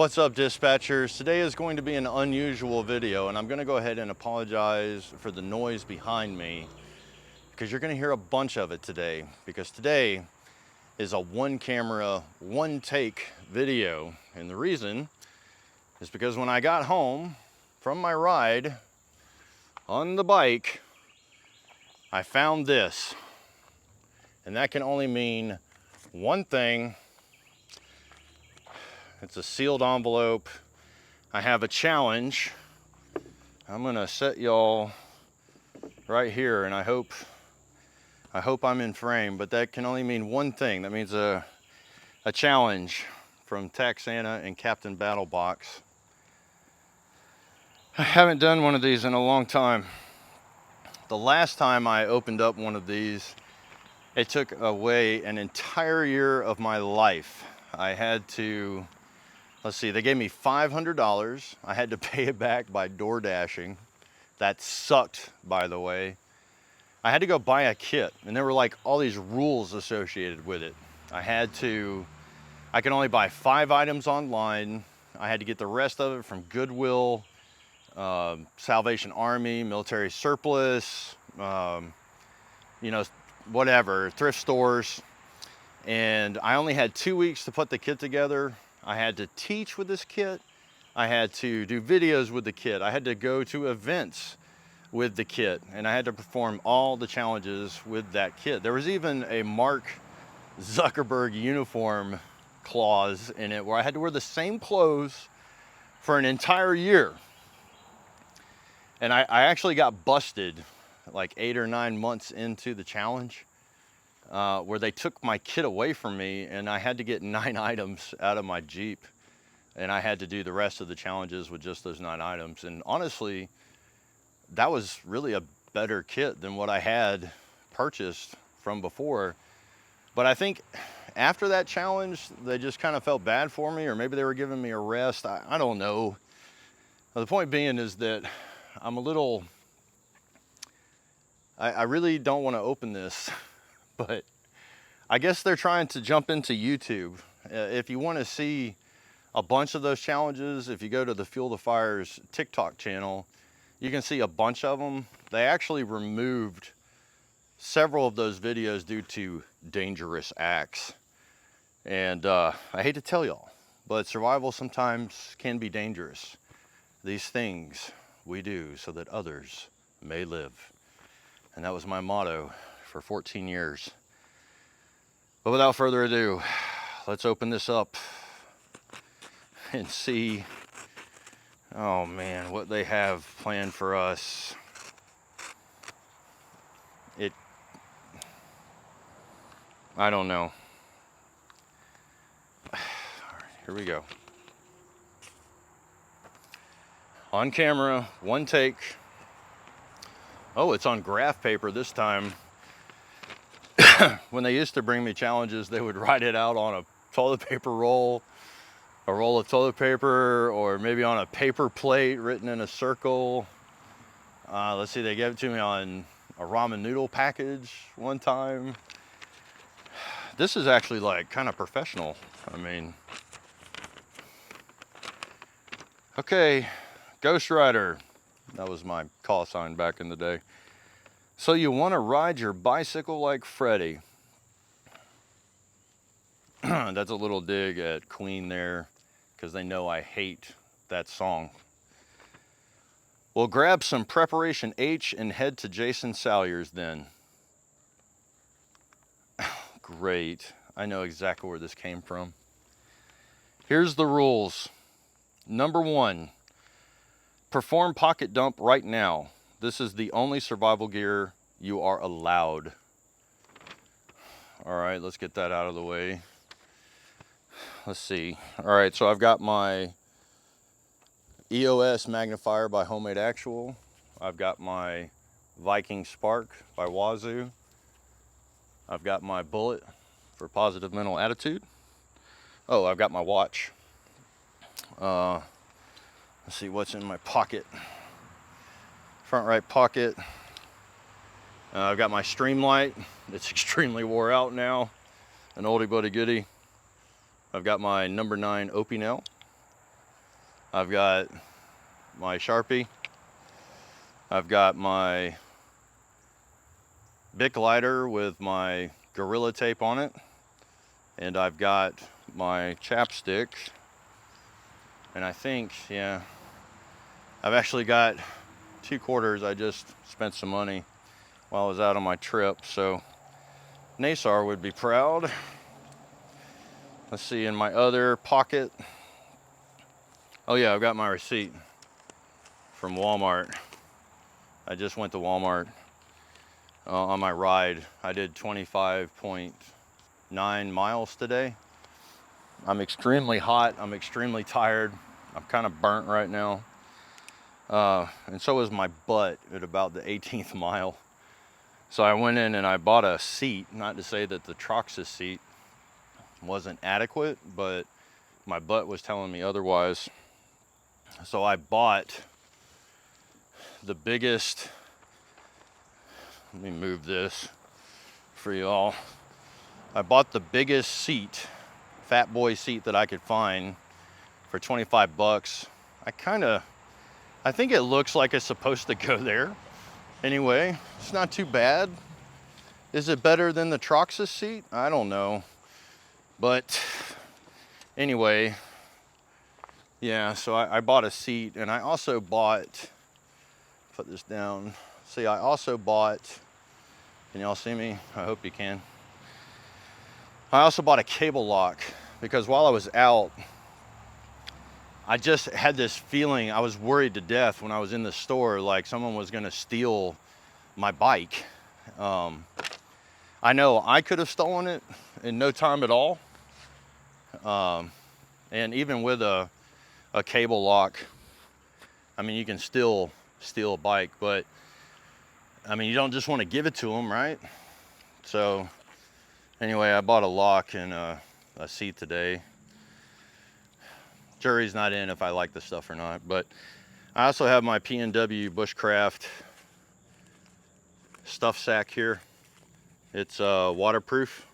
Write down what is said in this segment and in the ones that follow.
What's up, dispatchers? Today is going to be an unusual video, and I'm going to go ahead and apologize for the noise behind me because you're going to hear a bunch of it today, because today is a one camera, one take video. And the reason is because when I got home from my ride on the bike, I found this, and that can only mean one thing. It's a sealed envelope. I have a challenge. I'm gonna set y'all right here, and I hope I'm in frame, but that can only mean one thing. That means a challenge from Tac Santa and Captain Battlebox. I haven't done one of these in a long time. The last time I opened up one of these, it took away an entire year of my life. I had to, let's see, they gave me $500. I had to pay it back by door dashing. That sucked, by the way. I had to go buy a kit, and there were like all these rules associated with it. I could only buy 5 items online. I had to get the rest of it from Goodwill, Salvation Army, military surplus, whatever, thrift stores. And I only had 2 weeks to put the kit together. I had to teach with this kit. I had to do videos with the kit. I had to go to events with the kit, and I had to perform all the challenges with that kit. There was even a Mark Zuckerberg uniform clause in it where I had to wear the same clothes for an entire year. And I actually got busted like 8 or 9 months into the challenge, where they took my kit away from me, and I had to get 9 items out of my Jeep, and I had to do the rest of the challenges with just those 9 items. And honestly, that was really a better kit than what I had purchased from before. But I think after that challenge, they just kind of felt bad for me, or maybe they were giving me a rest. I don't know. But the point being is that I'm a little, I really don't want to open this, but I guess they're trying to jump into YouTube. If you want to see a bunch of those challenges, if you go to the Fuel the Fire's TikTok channel, you can see a bunch of them. They actually removed several of those videos due to dangerous acts. And I hate to tell y'all, but survival sometimes can be dangerous. These things we do so that others may live. And that was my motto for 14 years. But without further ado, let's open this up and see, oh man, what they have planned for us. I don't know. All right, here we go. On camera, one take. Oh, it's on graph paper this time. When they used to bring me challenges, they would write it out on a toilet paper roll, a roll of toilet paper, or maybe on a paper plate written in a circle. Let's see, they gave it to me on a ramen noodle package one time. This is actually like kind of professional. I mean, okay, Ghost Rider. That was my call sign back in the day. So you want to ride your bicycle like Freddy. That's a little dig at Queen there, because they know I hate that song. Well, grab some Preparation H and head to Jason Salyer's then. Great. I know exactly where this came from. Here's the rules. Number 1, perform pocket dump right now. This is the only survival gear you are allowed. All right, let's get that out of the way. Let's see. All right, so I've got my EOS magnifier by Homemade Actual. I've got my Viking Spark by Wazoo. I've got my bullet for positive mental attitude. Oh, I've got my watch. Let's see what's in my pocket. Front right pocket. I've got my Streamlight. It's extremely wore out now. An oldie but a goodie. I've got my number 9 Opinel. I've got my Sharpie. I've got my Bic lighter with my Gorilla Tape on it. And I've got my chapstick. And I think, yeah, I've actually got 2 quarters. I just spent some money while I was out on my trip, so Nasar would be proud. Let's see, in my other pocket. Oh yeah, I've got my receipt from Walmart. I just went to Walmart on my ride. I did 25.9 miles today. I'm extremely hot. I'm extremely tired. I'm kind of burnt right now. And so is my butt at about the 18th mile. So I went in and I bought a seat. Not to say that the Troxus seat wasn't adequate, but my butt was telling me otherwise. So I bought the biggest, let me move this for y'all. I bought the biggest seat, fat boy seat that I could find for 25 bucks. I think it looks like it's supposed to go there. Anyway, it's not too bad. Is it better than the Troxus seat? I don't know. But anyway, yeah, so I bought a seat, and I also bought, put this down. See, I also bought, can y'all see me? I hope you can. I also bought a cable lock because while I was out, I just had this feeling, I was worried to death when I was in the store, like someone was gonna steal my bike. I know I could have stolen it in no time at all. And even with a cable lock, I mean, you can still steal a bike, but I mean, you don't just want to give it to them, right? So anyway, I bought a lock and a seat today. Jury's not in if I like the stuff or not, but I also have my P&W Bushcraft stuff sack here. It's waterproof.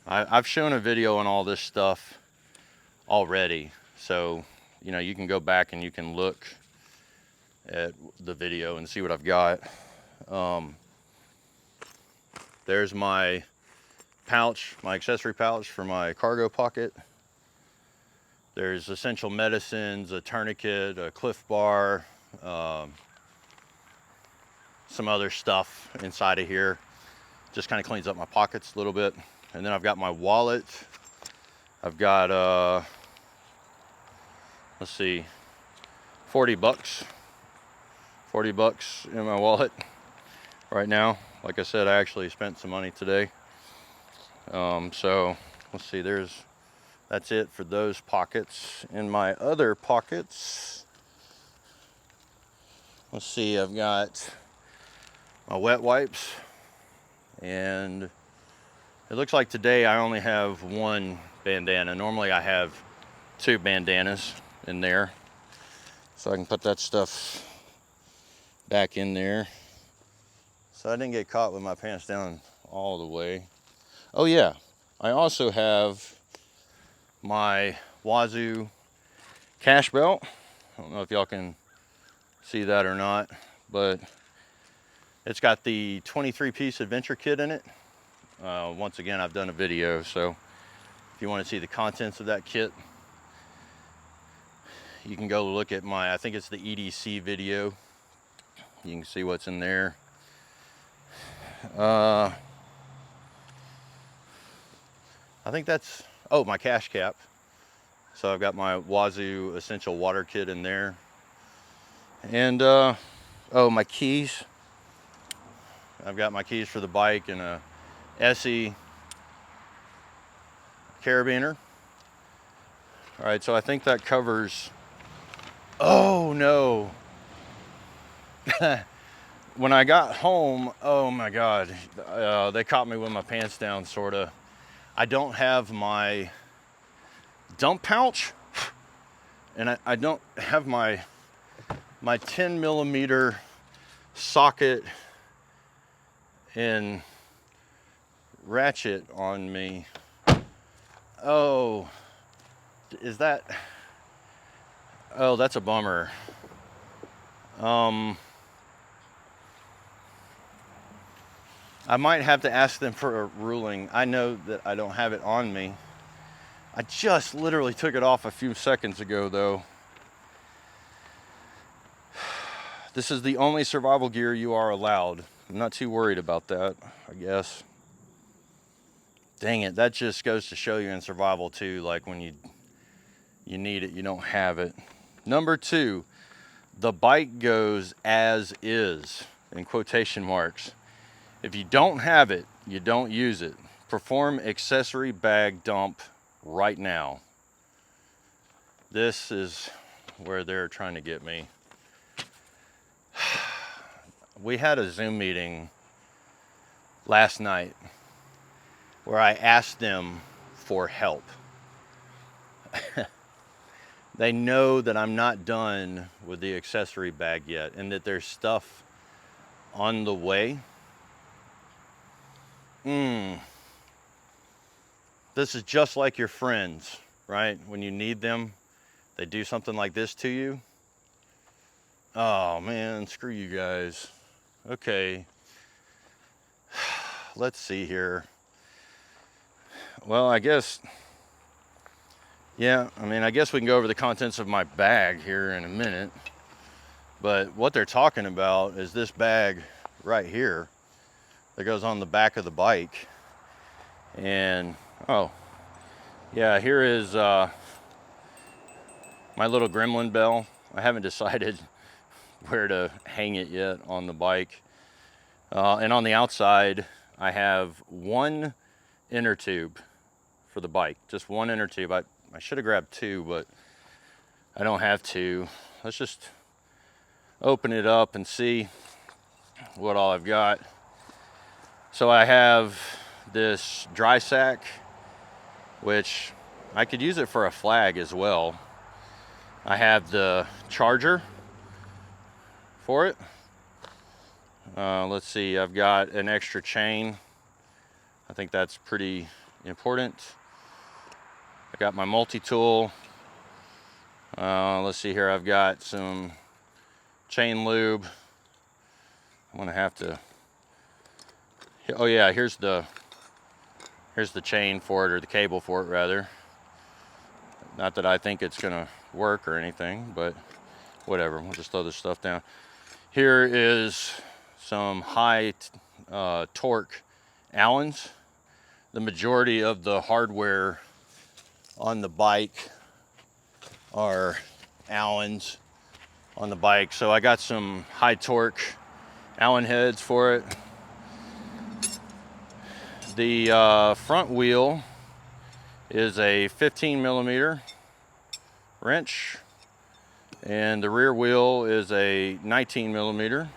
I've shown a video on all this stuff already, so you know, you can go back and you can look at the video and see what I've got. There's my pouch, my accessory pouch for my cargo pocket. There's essential medicines, a tourniquet, a Cliff Bar, some other stuff inside of here. Just kind of cleans up my pockets a little bit. And then I've got my wallet. I've got, let's see, 40 bucks. 40 bucks in my wallet right now. Like I said, I actually spent some money today. So let's see, that's it for those pockets. In my other pockets, let's see, I've got my wet wipes, and it looks like today I only have one bandana. Normally I have 2 bandanas in there, so I can put that stuff back in there. So I didn't get caught with my pants down all the way. Oh yeah, I also have my Wazoo cash belt. I don't know if y'all can see that or not, but it's got the 23-piece adventure kit in it. Once again, I've done a video, so if you want to see the contents of that kit, you can go look at I think it's the EDC video. You can see what's in there. I think that's, oh, my cash cap. So I've got my Wazoo Essential Water Kit in there. And, oh, my keys. I've got my keys for the bike and a SE carabiner. All right, so I think that covers, oh no. When I got home, oh my God, they caught me with my pants down, sorta. I don't have my dump pouch, and I don't have my 10mm socket and ratchet on me. Oh, is that, Oh, that's a bummer. I might have to ask them for a ruling. I know that I don't have it on me. I just literally took it off a few seconds ago, though. This is the only survival gear you are allowed. I'm not too worried about that, I guess. Dang it, that just goes to show you in survival too, like when you need it, you don't have it. Number 2, the bike goes as is, in quotation marks. If you don't have it, you don't use it. Perform accessory bag dump right now. This is where they're trying to get me. We had a Zoom meeting last night where I asked them for help. They know that I'm not done with the accessory bag yet and that there's stuff on the way. This is just like your friends, right? When you need them, they do something like this to you. Oh man, screw you guys. Okay, let's see here. Well, I guess, yeah, I guess we can go over the contents of my bag here in a minute. But what they're talking about is this bag right here that goes on the back of the bike. And, oh, yeah, here is my little gremlin bell. I haven't decided where to hang it yet on the bike. And on the outside, I have one inner tube for the bike, just one inner tube. I should have grabbed 2, but I don't have 2. Let's just open it up and see what all I've got. So I have this dry sack, which I could use it for a flag as well. I have the charger for it. Let's see, I've got an extra chain. I think that's pretty important. I got my multi-tool. Let's see here, I've got some chain lube. I'm gonna have to, oh yeah, here's the chain for it, or the cable for it rather. Not that I think it's gonna work or anything, but whatever, we'll just throw this stuff down. Here is some high torque Allens. The majority of the hardware on the bike are Allens on the bike. So I got some high torque Allen heads for it. The front wheel is a 15 millimeter wrench, and the rear wheel is a 19 millimeter.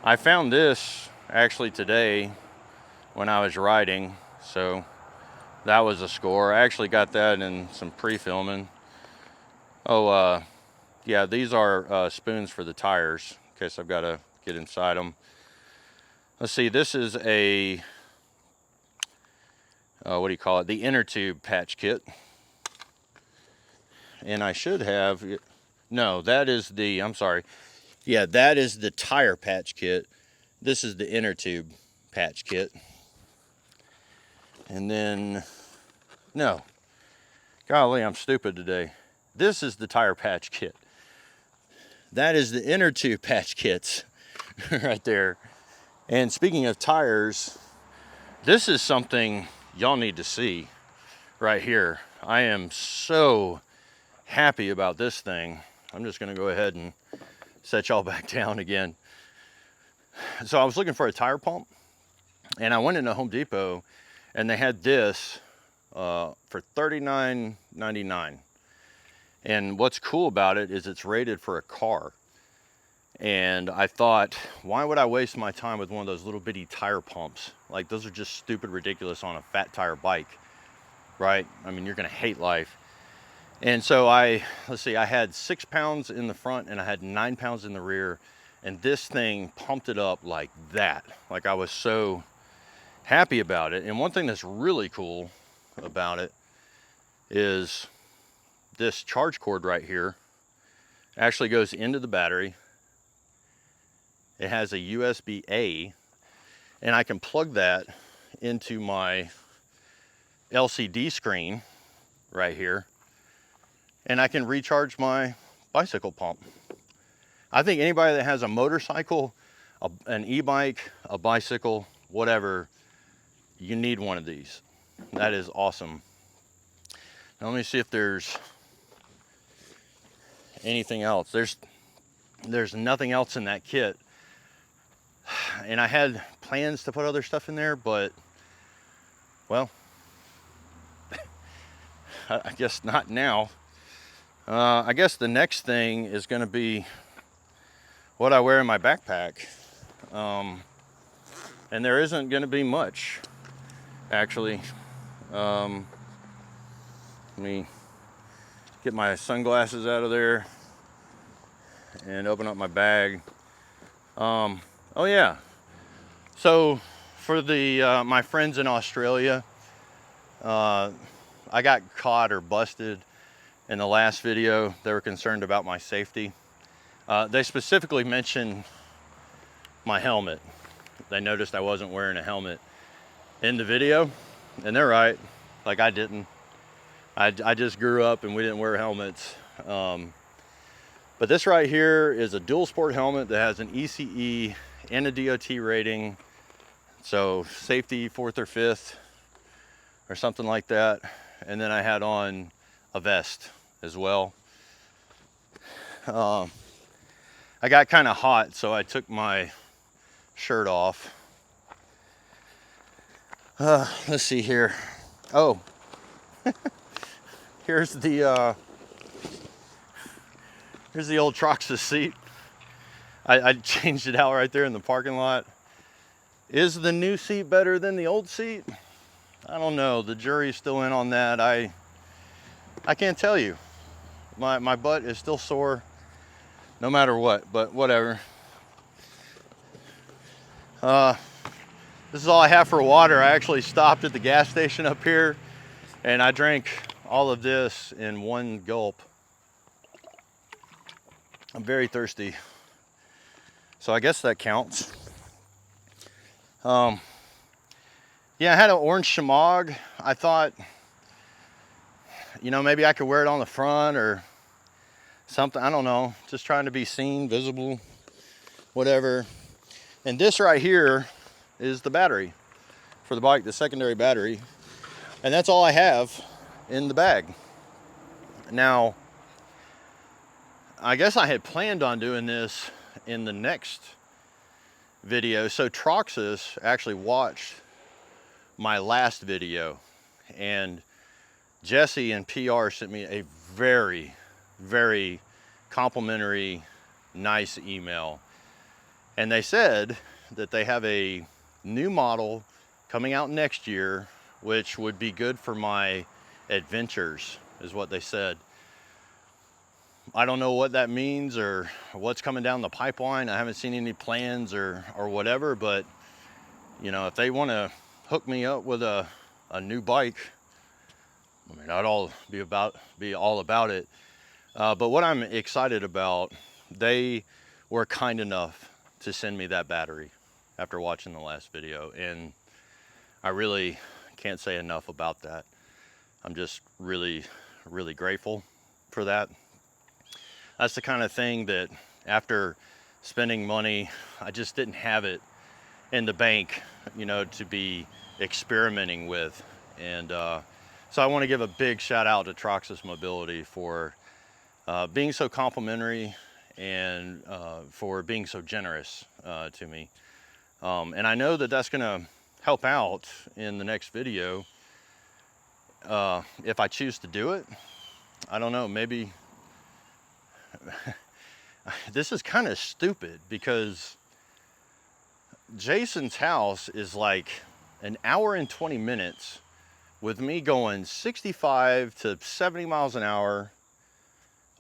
I found this actually today when I was riding, so that was a score. I actually got that in some pre-filming. Oh, yeah, these are spoons for the tires, in case I've got to get inside them. Let's see, this is a, what do you call it? The inner tube patch kit. And I should have, no, that is the, I'm sorry. Yeah, that is the tire patch kit. This is the inner tube patch kit. And then, no, golly, I'm stupid today. This is the tire patch kit. That is the inner tube patch kits right there. And speaking of tires, this is something y'all need to see right here. I am so happy about this thing. I'm just gonna go ahead and set y'all back down again. So I was looking for a tire pump, and I went into Home Depot, and they had this for $39.99. And what's cool about it is it's rated for a car. And I thought, why would I waste my time with one of those little bitty tire pumps? Like, those are just stupid ridiculous on a fat tire bike, right? I mean, you're gonna hate life. And so let's see, I had 6 pounds in the front and I had 9 pounds in the rear, and this thing pumped it up like that. Like, I was so happy about it. And one thing that's really cool about it is this charge cord right here actually goes into the battery. It has a USB-A, and I can plug that into my LCD screen right here, and I can recharge my bicycle pump. I think anybody that has a motorcycle, an e-bike, a bicycle, whatever, you need one of these. That is awesome. Now let me see if there's anything else. There's nothing else in that kit. And I had plans to put other stuff in there, but, well, I guess not now. I guess the next thing is going to be what I wear in my backpack. And there isn't going to be much, actually. Let me get my sunglasses out of there and open up my bag. Oh yeah, so for the my friends in Australia, I got caught or busted in the last video. They were concerned about my safety. They specifically mentioned my helmet. They noticed I wasn't wearing a helmet in the video, and they're right. Like, I didn't. I just grew up and we didn't wear helmets. But this right here is a dual sport helmet that has an ECE and a DOT rating. So safety 4th or 5th or something like that. And then I had on a vest as well. I got kind of hot, so I took my shirt off. Let's see here. Oh, here's the old Troxus seat. I changed it out right there in the parking lot. Is the new seat better than the old seat? I don't know. The jury's still in on that. I can't tell you. My butt is still sore no matter what, but whatever. This is all I have for water. I actually stopped at the gas station up here and I drank all of this in one gulp. I'm very thirsty, so I guess that counts. Yeah, I had an orange shemagh. I thought, you know, maybe I could wear it on the front or something. I don't know, just trying to be seen, visible, whatever. And this right here is the battery for the bike, the secondary battery. And that's all I have in the bag. Now, I guess I had planned on doing this in the next video. So Troxus actually watched my last video, and Jesse and PR sent me a very, very complimentary, nice email. And they said that they have a new model coming out next year, which would be good for my adventures, is what they said. I don't know what that means or what's coming down the pipeline. I haven't seen any plans or whatever, but you know, if they want to hook me up with a new bike, I mean, I'd be all about it. But what I'm excited about, they were kind enough to send me that battery after watching the last video, and I really can't say enough about that. I'm just really, really grateful for that. That's the kind of thing that after spending money, I just didn't have it in the bank, you know, to be experimenting with. And so I want to give a big shout out to Troxus Mobility for being so complimentary and for being so generous to me. And I know that that's going to help out in the next video if I choose to do it. I don't know, maybe this is kind of stupid because Jason's house is like an hour and 20 minutes with me going 65 to 70 miles an hour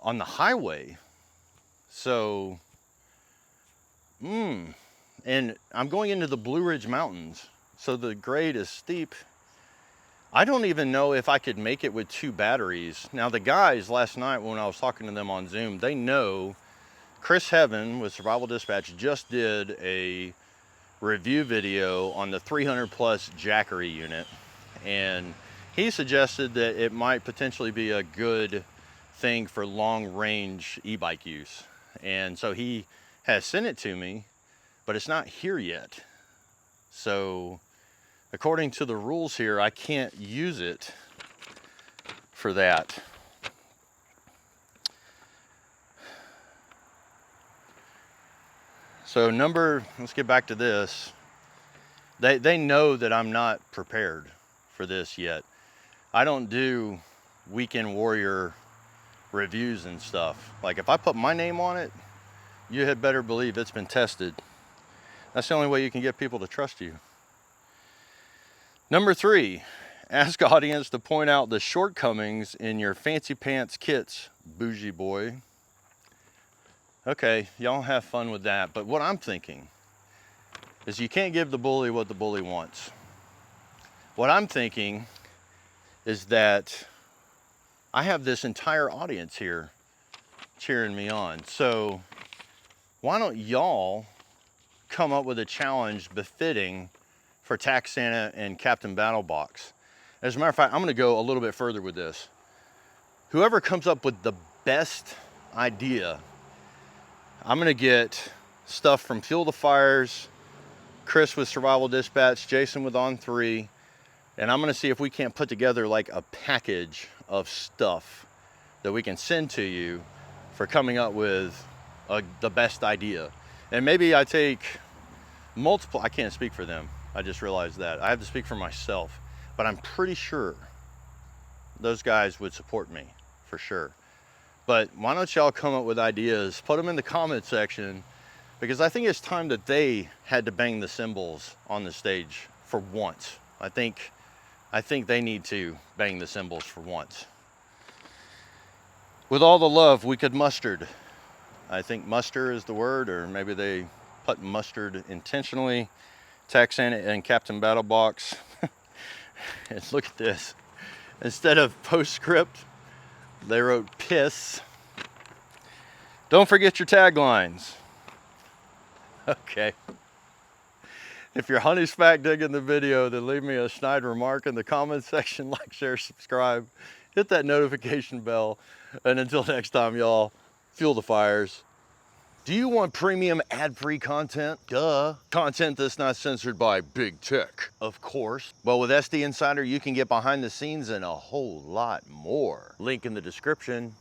on the highway. So, and I'm going into the Blue Ridge Mountains, so the grade is steep. I don't even know if I could make it with 2 batteries. Now the guys last night when I was talking to them on Zoom, they know Chris Heaven with Survival Dispatch just did a review video on the 300 plus Jackery unit, and he suggested that it might potentially be a good thing for long range e-bike use. And so he has sent it to me, but it's not here yet. So according to the rules here, I can't use it for that. So let's get back to this. They know that I'm not prepared for this yet. I don't do weekend warrior reviews and stuff. Like if I put my name on it, you had better believe it's been tested. That's the only way you can get people to trust you. Number 3, ask audience to point out the shortcomings in your fancy pants kits, bougie boy. Okay, y'all have fun with that, but what I'm thinking is you can't give the bully what the bully wants. What I'm thinking is that I have this entire audience here cheering me on. So why don't y'all come up with a challenge befitting for Tac Santa and Captain Battlebox? As a matter of fact, I'm gonna go a little bit further with this. Whoever comes up with the best idea, I'm gonna get stuff from Fuel the Fires, Chris with Survival Dispatch, Jason with On 3, and I'm gonna see if we can't put together like a package of stuff that we can send to you for coming up with the best idea. And maybe I take multiple, I can't speak for them. I just realized that. I have to speak for myself, but I'm pretty sure those guys would support me for sure. But why don't y'all come up with ideas, put them in the comment section, because I think it's time that they had to bang the cymbals on the stage for once. I think they need to bang the cymbals for once. With all the love we could mustered. I think muster is the word, or maybe they put mustard intentionally. Tac Santa and Captain Battlebox. And look at this. Instead of postscript, they wrote piss. Don't forget your taglines. Okay. If you're honey smack digging the video, then leave me a snide remark in the comment section. Like, share, subscribe, hit that notification bell. And until next time, y'all, fuel the fires. Do you want premium ad-free content? Duh. Content that's not censored by big tech, of course. Well, with SD Insider, you can get behind the scenes and a whole lot more. Link in the description.